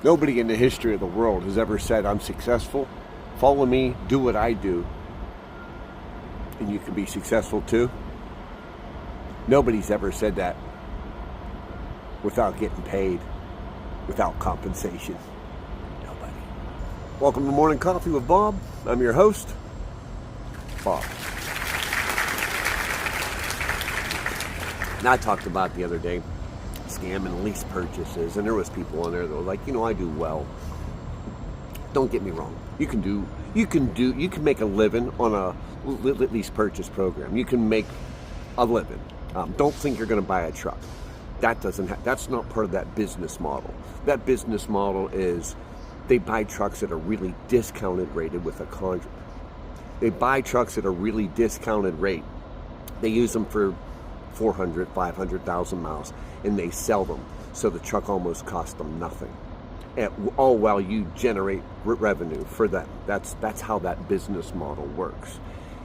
Nobody in the history of the world has ever said, I'm successful, follow me, do what I do, and you can be successful too. Nobody's ever said that without getting paid, without compensation. Nobody. Welcome to Morning Coffee with Bob. I'm your host, Bob. Now, I talked about the other day scam and lease purchases, and there was people on there that were like, I do well. Don't get me wrong. You can make a living on a lease purchase program. You can make a living. Don't think you're going to buy a truck. That's not part of that business model. That business model is they buy trucks at a really discounted rate with a contract. They buy trucks at a really discounted rate. They use them for 400, 500,000 miles, and they sell them. So the truck almost costs them nothing. And all while you generate revenue for them. That's how that business model works.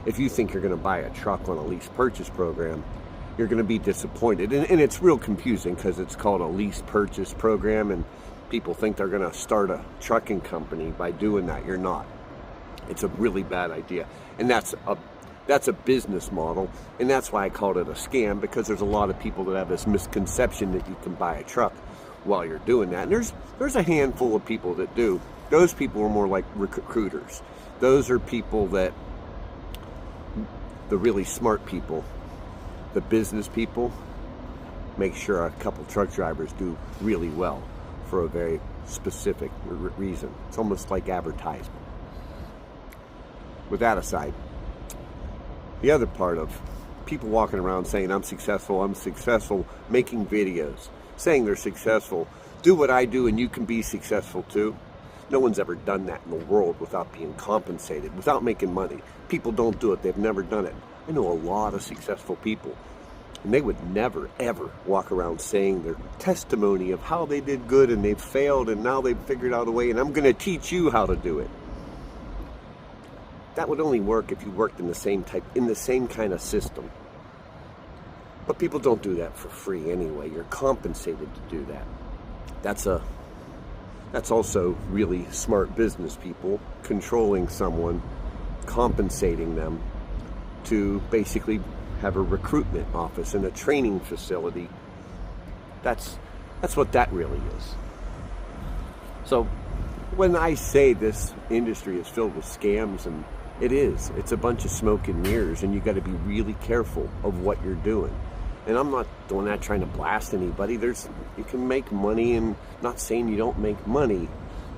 If you think you're going to buy a truck on a lease purchase program, you're going to be disappointed. And it's real confusing because it's called a lease purchase program, and people think they're going to start a trucking company by doing that. You're not. It's a really bad idea. And that's a business model, and that's why I called it a scam, because there's a lot of people that have this misconception that you can buy a truck while you're doing that. And there's a handful of people that do. Those people are more like recruiters. Those are people that, the really smart people, the business people, make sure a couple truck drivers do really well for a very specific reason. It's almost like advertisement. With that aside, the other part of people walking around saying, I'm successful, making videos, saying they're successful, do what I do and you can be successful too. No one's ever done that in the world without being compensated, without making money. People don't do it. They've never done it. I know a lot of successful people, and they would never, ever walk around saying their testimony of how they did good and they've failed and now they've figured out a way and I'm going to teach you how to do it. That would only work if you worked in the same kind of system. But people don't do that for free anyway. You're compensated to do that. That's also really smart business people controlling someone, compensating them to basically have a recruitment office and a training facility. That's what that really is. So when I say this industry is filled with scams, and it is, it's a bunch of smoke and mirrors, and you got to be really careful of what you're doing. And I'm not doing that trying to blast anybody. You can make money, and not saying you don't make money.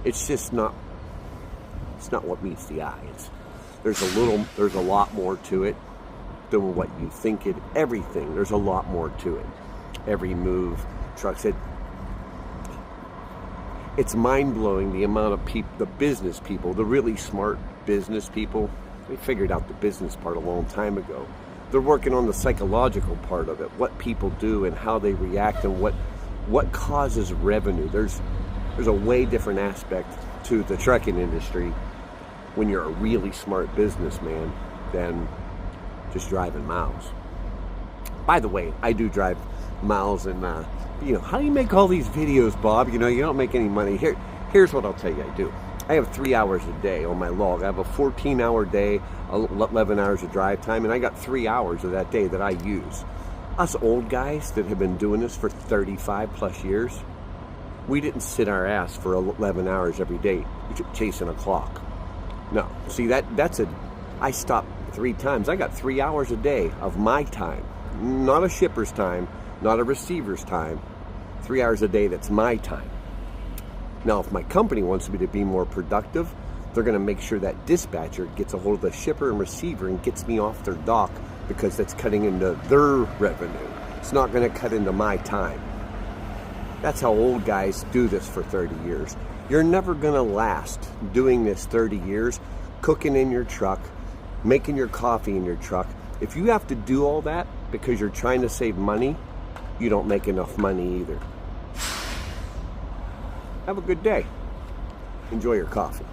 It's just not what meets the eye. There's a lot more to it than what you think it. Everything, there's a lot more to it. Every move, trucks. It's mind-blowing the amount of people, the business people, the really smart business people. They figured out the business part a long time ago. They're working on the psychological part of it, what people do and how they react and what causes revenue. There's a way different aspect to the trucking industry when you're a really smart businessman than just driving miles. By the way, I do drive miles, and how do you make all these videos, Bob? You don't make any money. Here's what I'll tell you I do. I have 3 hours a day on my log. I have a 14-hour day, 11 hours of drive time, and I got 3 hours of that day that I use. Us old guys that have been doing this for 35 plus years, we didn't sit our ass for 11 hours every day chasing a clock. No. See, I stopped 3 times. I got 3 hours a day of my time. Not a shipper's time, not a receiver's time. 3 hours a day, that's my time. Now, if my company wants me to be more productive, they're going to make sure that dispatcher gets a hold of the shipper and receiver and gets me off their dock, because that's cutting into their revenue. It's not going to cut into my time. That's how old guys do this for 30 years. You're never going to last doing this 30 years, cooking in your truck, making your coffee in your truck. If you have to do all that because you're trying to save money, you don't make enough money either. Have a good day. Enjoy your coffee.